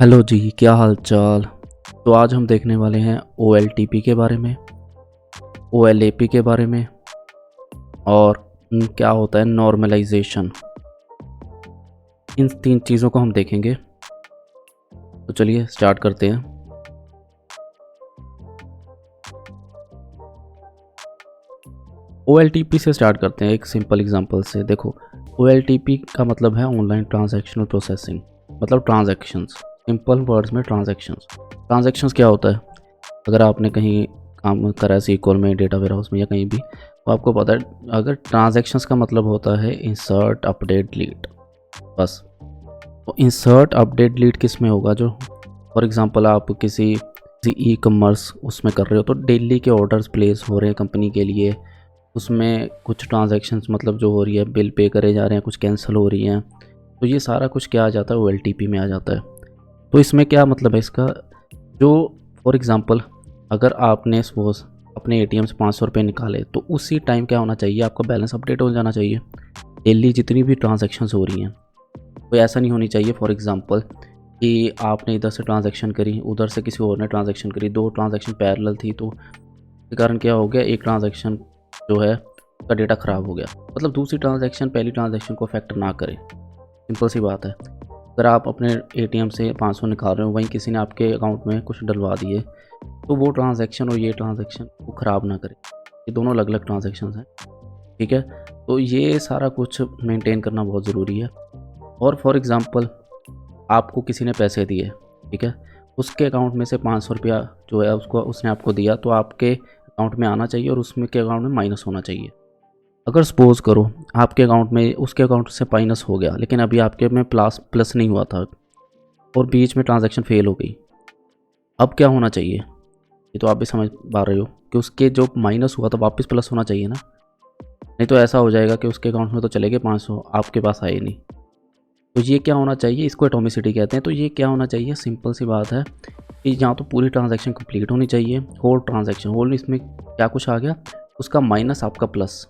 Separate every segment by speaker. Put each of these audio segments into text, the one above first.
Speaker 1: Hello जी, क्या हाल चाल। तो आज हम देखने वाले हैं OLTP के बारे में, OLAP के बारे में और क्या होता है नॉर्मलाइजेशन। इन तीन चीज़ों को हम देखेंगे। तो चलिए स्टार्ट करते हैं। OLTP से स्टार्ट करते हैं एक सिंपल एग्जांपल से। देखो, OLTP का मतलब है ऑनलाइन ट्रांजैक्शनल प्रोसेसिंग, मतलब ट्रांजैक्शंस। सिंपल वर्ड्स में ट्रांजैक्शंस। ट्रांजैक्शंस क्या होता है? अगर आपने कहीं काम करा है SQL में, डेटा वेयर हाउस में या कहीं भी, तो आपको पता है अगर ट्रांजैक्शंस का मतलब होता है इंसर्ट अपडेट डिलीट, बस। तो इंसर्ट अपडेट डिलीट किस में होगा? जो फॉर एग्जांपल आप किसी ई कॉमर्स उसमें कर रहे हो, तो डेली के ऑर्डर्स प्लेस हो रहे हैं कंपनी के लिए, उसमें कुछ ट्रांजैक्शंस मतलब जो हो रही है, बिल पे करे जा रहे हैं, कुछ कैंसिल हो रही हैं, तो ये सारा कुछ क्या आ जाता है? OLTP में आ जाता है। तो इसमें क्या मतलब है इसका? जो फॉर एग्ज़ाम्पल अगर आपने सपोज अपने ATM से 500 रुपये निकाले, तो उसी टाइम क्या होना चाहिए? आपका बैलेंस अपडेट हो जाना चाहिए। डेली जितनी भी ट्रांजैक्शंस हो रही हैं, कोई ऐसा नहीं होनी चाहिए फॉर एग्ज़ाम्पल कि आपने इधर से ट्रांजैक्शन करी, उधर से किसी और ने ट्रांजैक्शन करी, 2 ट्रांजैक्शन पैरेलल थी, तो इसके कारण क्या हो गया? एक ट्रांजैक्शन जो है उसका डेटा ख़राब हो गया। मतलब दूसरी ट्रांजैक्शन पहली ट्रांजैक्शन को अफेक्ट ना करे। सिंपल सी बात है। अगर आप अपने ATM से 500 निकाल रहे हो, वहीं किसी ने आपके अकाउंट में कुछ डलवा दिए, तो वो ट्रांजैक्शन और ये ट्रांजैक्शन को ख़राब ना करे। ये दोनों अलग अलग ट्रांजैक्शंस हैं, ठीक है? तो ये सारा कुछ मेंटेन करना बहुत ज़रूरी है। और फॉर एग्ज़ाम्पल आपको किसी ने पैसे दिए, ठीक है? उसके अकाउंट में से 500 रुपया जो है उसको उसने आपको दिया, तो आपके अकाउंट में आना चाहिए और उसमें के अकाउंट में माइनस होना चाहिए। अगर सपोज़ करो आपके अकाउंट में उसके अकाउंट से माइनस हो गया, लेकिन अभी आपके में प्लस नहीं हुआ था और बीच में ट्रांजैक्शन फ़ेल हो गई, अब क्या होना चाहिए? ये तो आप भी समझ पा रहे हो कि उसके जो माइनस हुआ था वापस प्लस होना चाहिए ना। नहीं तो ऐसा हो जाएगा कि उसके अकाउंट में तो चले गए 500, आपके पास आए नहीं। तो ये क्या होना चाहिए? इसको एटोमिसिटी कहते हैं। तो ये क्या होना चाहिए? सिंपल सी बात है कि यहाँ तो पूरी ट्रांजैक्शन कंप्लीट होनी चाहिए, होल ट्रांजैक्शन, होल इसमें क्या कुछ आ गया? उसका माइनस आपका प्लस,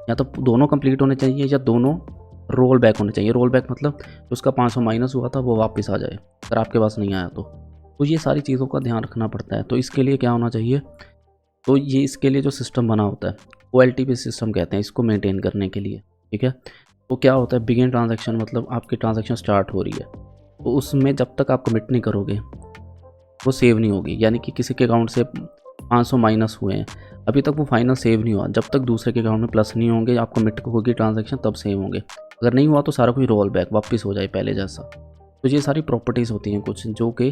Speaker 1: या तो दोनों कंप्लीट होने चाहिए या दोनों रोल बैक होने चाहिए। रोल बैक मतलब उसका 500 माइनस हुआ था वो वापस आ जाए, अगर आपके पास नहीं आया तो ये सारी चीज़ों का ध्यान रखना पड़ता है। तो इसके लिए क्या होना चाहिए? तो ये इसके लिए जो सिस्टम बना होता है, OLTP सिस्टम कहते हैं इसको मेंटेन करने के लिए, ठीक है? तो क्या होता है? बिगिन ट्रांजैक्शन मतलब आपकी ट्रांजैक्शन स्टार्ट हो रही है, तो उसमें जब तक आप कमिट नहीं करोगे वो सेव नहीं होगी। यानी कि किसी के अकाउंट से 500 माइनस हुए हैं, अभी तक वो फाइनल सेव नहीं हुआ। जब तक दूसरे के अकाउंट में प्लस नहीं होंगे, आप कमिट होगी ट्रांजैक्शन, तब सेव होंगे। अगर नहीं हुआ तो सारा कुछ रोल बैक वापस हो जाए पहले जैसा। तो ये सारी प्रॉपर्टीज़ होती हैं कुछ जो कि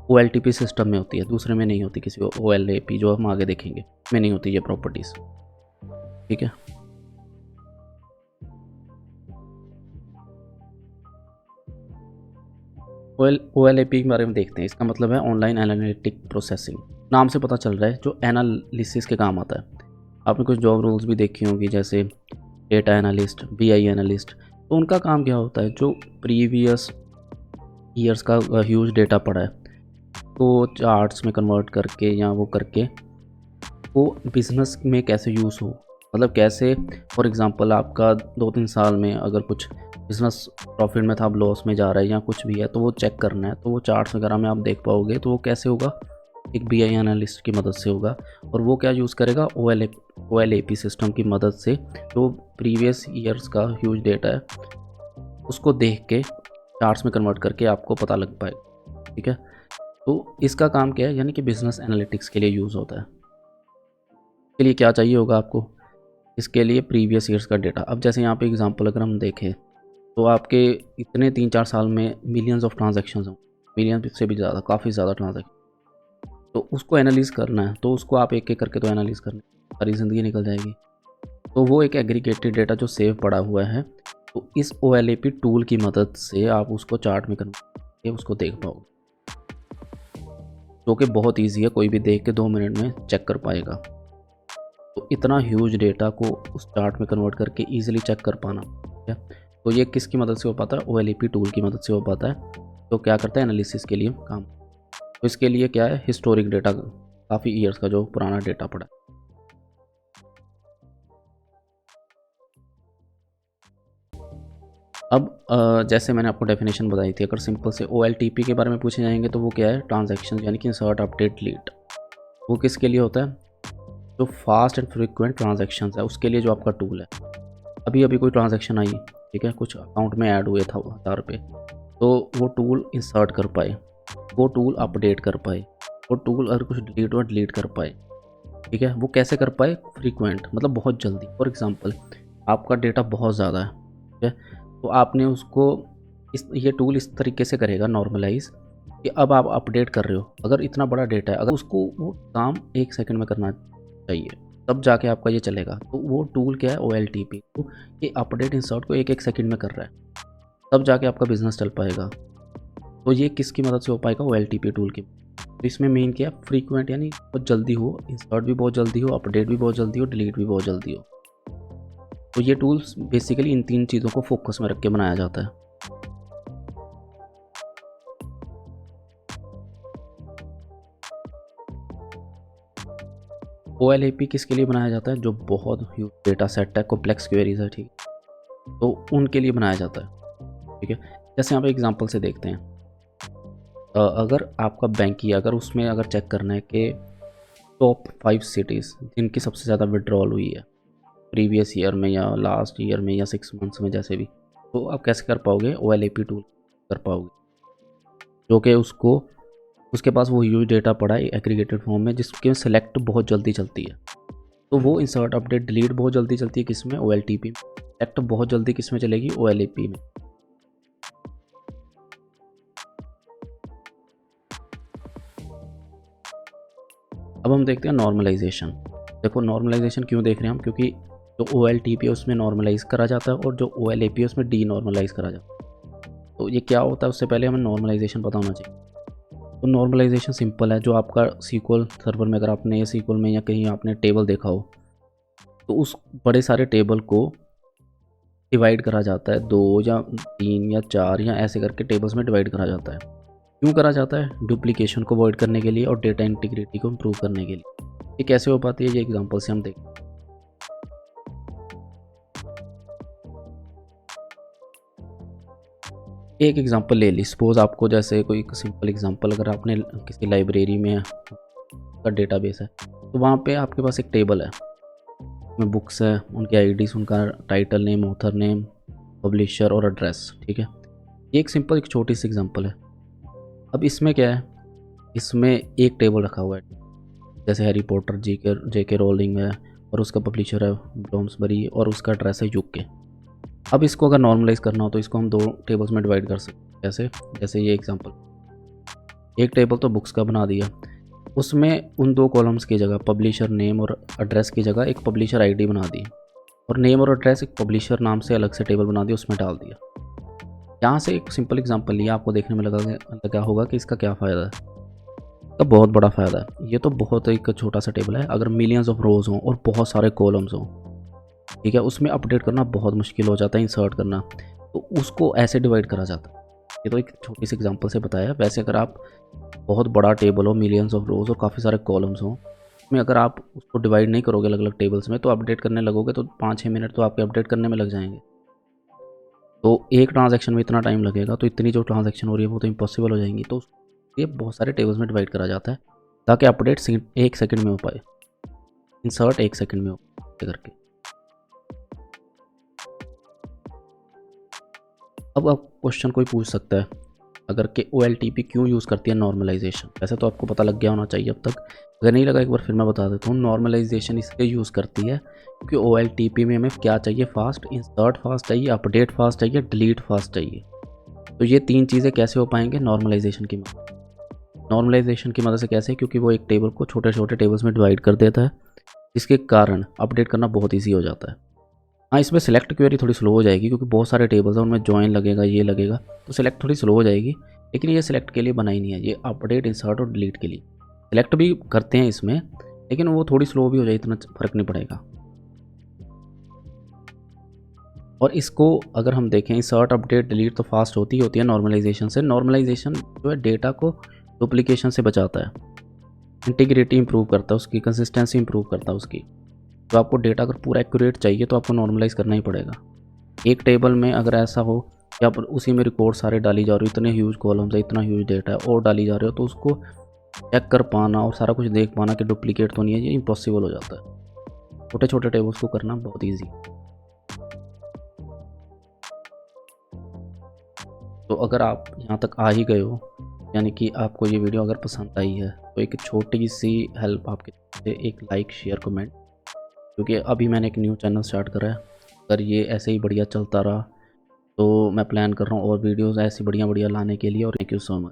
Speaker 1: OLTP सिस्टम में होती है, दूसरे में नहीं होती। किसी OLAP जो हम आगे देखेंगे में नहीं होती ये प्रॉपर्टीज़, ठीक है? OLAP के बारे में देखते हैं। इसका मतलब है ऑनलाइन एनालिटिक प्रोसेसिंग। नाम से पता चल रहा है जो एनालिसिस के काम आता है। आपने कुछ जॉब रोल्स भी देखी होंगी, जैसे डेटा एनालिस्ट, BI एनालिस्ट। तो उनका काम क्या होता है? जो प्रीवियस ईयर्स का ह्यूज डेटा पड़ा है, तो चार्ट्स में कन्वर्ट करके या वो करके वो बिज़नेस में कैसे यूज़ हो, मतलब कैसे फॉर एग्ज़ाम्पल आपका 2-3 साल में अगर कुछ बिज़नेस प्रॉफिट में था, अब लॉस में जा रहा है या कुछ भी है, तो वो चेक करना है। तो वो चार्ट्स वगैरह में आप देख पाओगे। तो वो कैसे होगा? एक BI एनालिस्ट की मदद से होगा। और वो क्या यूज़ करेगा? OLAP सिस्टम की मदद से, जो प्रीवियस ईयर्स का ह्यूज डेटा है उसको देख के चार्ट्स में कन्वर्ट करके आपको पता लग पाएगा, ठीक है? तो इसका काम क्या है? यानी कि बिज़नेस एनालिटिक्स के लिए यूज़ होता है। इसके लिए क्या चाहिए होगा आपको? इसके लिए प्रीवियस ईयर्स का डेटा। अब जैसे यहाँ पे एग्जांपल अगर हम देखें, तो आपके इतने 3-4 साल में मिलियंस ऑफ ट्रांजैक्शंस हों, मिलियन से भी ज़्यादा, काफ़ी ज़्यादा ट्रांजैक्शन। तो उसको एनालाइज करना है, तो उसको आप एक-एक करके तो एनालाइज करना है, सारी ज़िंदगी निकल जाएगी। तो वो एक एग्रीगेटेड डेटा जो सेव पड़ा हुआ है, तो इस OLAP टूल की मदद से आप उसको चार्ट में कन्वर्ट करके उसको देख पाओगे, जो कि बहुत ईज़ी है, कोई भी देख के 2 मिनट में चेक कर पाएगा। तो इतना ह्यूज डेटा को उस चार्ट में कन्वर्ट करके ईज़िली चेक कर पाना, ठीक है? तो ये किसकी मदद से हो पाता है? OLAP टूल की मदद से हो पाता है। तो क्या करता है? एनालिसिस के लिए काम। तो इसके लिए क्या है? हिस्टोरिक डेटा, काफ़ी ईयर्स का जो पुराना डेटा पड़ा है। अब जैसे मैंने आपको डेफिनेशन बताई थी, अगर सिंपल से OLTP के बारे में पूछे जाएंगे तो वो क्या है, ट्रांजैक्शन यानी कि इंसर्ट अपडेट डिलीट। वो किसके लिए होता है, जो फास्ट एंड फ्रिक्वेंट ट्रांजैक्शंस है उसके लिए जो आपका टूल है। अभी अभी कोई ट्रांजैक्शन आई, ठीक है, कुछ अकाउंट में ऐड हुए था 1000 रुपये, तो वो टूल इंसर्ट कर पाए, वो टूल अपडेट कर पाए, वो टूल अगर कुछ डिलीट हुआ डिलीट कर पाए, ठीक है। वो कैसे कर पाए, फ्रीक्वेंट मतलब बहुत जल्दी। फॉर एग्जांपल आपका डेटा बहुत ज़्यादा है, ठीक है, तो आपने उसको ये टूल इस तरीके से करेगा नॉर्मलाइज कि अब आप अपडेट कर रहे हो, अगर इतना बड़ा डेटा है, अगर उसको वो काम 1 सेकंड में करना चाहिए तब जाके आपका ये चलेगा। तो वो टूल क्या है, OLTP। तो ये अपडेट इंसर्ट को 1 सेकंड में कर रहा है, तब जाके आपका बिजनेस चल पाएगा। तो ये किसकी मदद से हो पाएगा, OLTP टूल की। तो इसमें मेन क्या है, फ्रीक्वेंट यानी बहुत जल्दी हो, इंसर्ट भी बहुत जल्दी हो, अपडेट भी बहुत जल्दी हो, डिलीट भी बहुत जल्दी हो। तो ये टूल्स बेसिकली इन 3 चीज़ों को फोकस में रख के बनाया जाता है। OLAP किसके लिए बनाया जाता है, जो बहुत ह्यूज डेटा सेट है, कॉम्प्लेक्स क्वेरीज है, ठीक, तो उनके लिए बनाया जाता है, ठीक है। जैसे यहाँ पे एग्जांपल से देखते हैं, अगर आपका बैंक ही अगर उसमें अगर चेक करना है कि टॉप 5 सिटीज़ जिनकी सबसे ज़्यादा विड्रॉल हुई है प्रीवियस ईयर में या लास्ट ईयर में या 6 मंथ्स में, जैसे भी, तो आप कैसे कर पाओगे, OLAP टूल कर पाओगे, जो कि उसके पास वो ह्यूज डेटा पड़ा है एग्रीगेटेड फॉर्म में, जिसके सेलेक्ट बहुत जल्दी चलती है। तो वो इंसर्ट अपडेट डिलीट बहुत जल्दी चलती है किस में, OLTP में। सेलेक्ट बहुत जल्दी किस में चलेगी, OLAP में। अब हम देखते हैं नॉर्मलाइजेशन। देखो नॉर्मलाइजेशन क्यों देख रहे हैं हम, क्योंकि जो OLTP है उसमें नॉर्मलाइज करा जाता है और जो OLAP है उसमें डी नॉर्मलाइज करा जाता है। तो ये क्या होता है, उससे पहले हमें नॉर्मलाइजेशन पता होना चाहिए। तो नॉर्मलाइजेशन सिंपल है, जो आपका SQL सर्वर में, अगर आपने SQL में या कहीं आपने टेबल देखा हो, तो उस बड़े सारे टेबल को डिवाइड करा जाता है 2 या 3 या 4 या ऐसे करके टेबल्स में डिवाइड करा जाता है। क्यों करा जाता है, डुप्लीकेशन को अवॉइड करने के लिए और डेटा इंटीग्रिटी को इम्प्रूव करने के लिए। ये कैसे हो पाती है, ये एग्जांपल से हम देखें। एक एग्जांपल ले ली, सपोज आपको जैसे कोई सिंपल एग्जांपल, अगर आपने किसी लाइब्रेरी में का डेटाबेस है, तो वहाँ पे आपके पास एक टेबल है, उसमें बुक्स है, उनके आईडीज, उनका title name, author name, publisher और एड्रेस, ठीक है। ये एक सिंपल एक छोटी सी एग्जांपल है। अब इसमें क्या है, इसमें एक टेबल रखा हुआ है, जैसे हैरी पॉटर JK रोलिंग है और उसका पब्लिशर है ब्लोम्सबरी और उसका एड्रेस है UK। अब इसको अगर नॉर्मलाइज करना हो तो इसको हम 2 टेबल्स में डिवाइड कर सकते हैं। कैसे, जैसे ये एग्जांपल, एक टेबल तो बुक्स का बना दिया, उसमें उन 2 कॉलम्स की जगह पब्लिशर नेम और एड्रेस की जगह एक पब्लिशर ID बना दी, और नेम और एड्रेस एक पब्लिशर नाम से अलग से टेबल बना दिया, उसमें डाल दिया। यहाँ से एक सिंपल एग्जांपल लिया, आपको देखने में लगा होगा कि इसका क्या फ़ायदा है। इसका बहुत बड़ा फ़ायदा है। ये तो बहुत एक छोटा सा टेबल है, अगर मिलियंस ऑफ रोज़ हों और बहुत सारे कॉलम्स हों, ठीक है, उसमें अपडेट करना बहुत मुश्किल हो जाता है, इंसर्ट करना, तो उसको ऐसे डिवाइड करा जाता है। ये तो एक छोटी सी एग्जांपल से बताया। वैसे अगर आप बहुत बड़ा टेबल हो, मिलियंस ऑफ रोज़ और काफ़ी सारे कॉलम्स हों, उसमें अगर आप उसको डिवाइड नहीं करोगे अलग अलग टेबल्स में, तो अपडेट करने लगोगे तो 5-6 मिनट तो आपके अपडेट करने में लग जाएंगे। तो एक ट्रांजैक्शन में इतना टाइम लगेगा, तो इतनी जो ट्रांजैक्शन हो रही है वो तो इम्पॉसिबल हो जाएंगी। तो ये बहुत सारे टेबल्स में डिवाइड करा जाता है ताकि अपडेट 1 सेकंड में हो पाए, इंसर्ट 1 सेकंड में हो करके। अब क्वेश्चन कोई पूछ सकता है अगर कि OLTP क्यों यूज़ करती है नॉर्मलाइजेशन। वैसे तो आपको पता लग गया होना चाहिए अब तक, अगर नहीं लगा एक बार फिर मैं बता देता हूँ। नॉर्मलाइजेशन इसलिए यूज़ करती है क्योंकि OLTP में हमें क्या चाहिए, फास्ट, इंसर्ट फास्ट चाहिए, अपडेट फास्ट चाहिए, डिलीट फास्ट चाहिए। तो ये 3 चीज़ें कैसे हो पाएंगे, नॉर्मलाइजेशन की मदद। नॉर्मलाइजेशन की मदद से कैसे, क्योंकि वो एक टेबल को छोटे छोटे टेबल्स में डिवाइड कर देता है, जिसके कारण अपडेट करना बहुत ईजी हो जाता है। हाँ, इसमें सेलेक्ट क्वेरी थोड़ी स्लो हो जाएगी क्योंकि बहुत सारे टेबल्स हैं, उनमें जॉइन लगेगा, ये लगेगा, तो सेलेक्ट थोड़ी स्लो हो जाएगी। लेकिन ये सेलेक्ट के लिए बना ही नहीं है, ये अपडेट, इंसर्ट और डिलीट के लिए। सेलेक्ट भी करते हैं इसमें, लेकिन वो थोड़ी स्लो भी हो जाए, इतना फ़र्क नहीं पड़ेगा। और इसको अगर हम देखें, इंसर्ट, अपडेट, डिलीट तो फास्ट होती है नॉर्मलाइजेशन से। नॉर्मलाइजेशन जो है डेटा को डुप्लीकेशन से बचाता है, इंटीग्रिटी इंप्रूव करता है, उसकी कंसिस्टेंसी इंप्रूव करता है उसकी। तो आपको डेटा अगर पूरा एक्यूरेट चाहिए तो आपको नॉर्मलाइज करना ही पड़ेगा। एक टेबल में अगर ऐसा हो यहाँ पर उसी में रिकॉर्ड सारे डाली जा रही हो, इतने ह्यूज कॉलम्स है, इतना ह्यूज डेटा है और डाली जा रहे हो, तो उसको चेक कर पाना और सारा कुछ देख पाना कि डुप्लीकेट तो नहीं है, ये इम्पॉसिबल हो जाता है। छोटे छोटे टेबल्स को करना बहुत ईजी। तो अगर आप यहाँ तक आ ही गए हो, यानी कि आपको ये वीडियो अगर पसंद आई है, तो एक छोटी सी हेल्प आपके से एक लाइक शेयर कमेंट, क्योंकि अभी मैंने एक न्यू चैनल स्टार्ट करा है। अगर ये ऐसे ही बढ़िया चलता रहा तो मैं प्लान कर रहा हूँ और वीडियोस ऐसी बढ़िया बढ़िया लाने के लिए। और थैंक यू सो मच।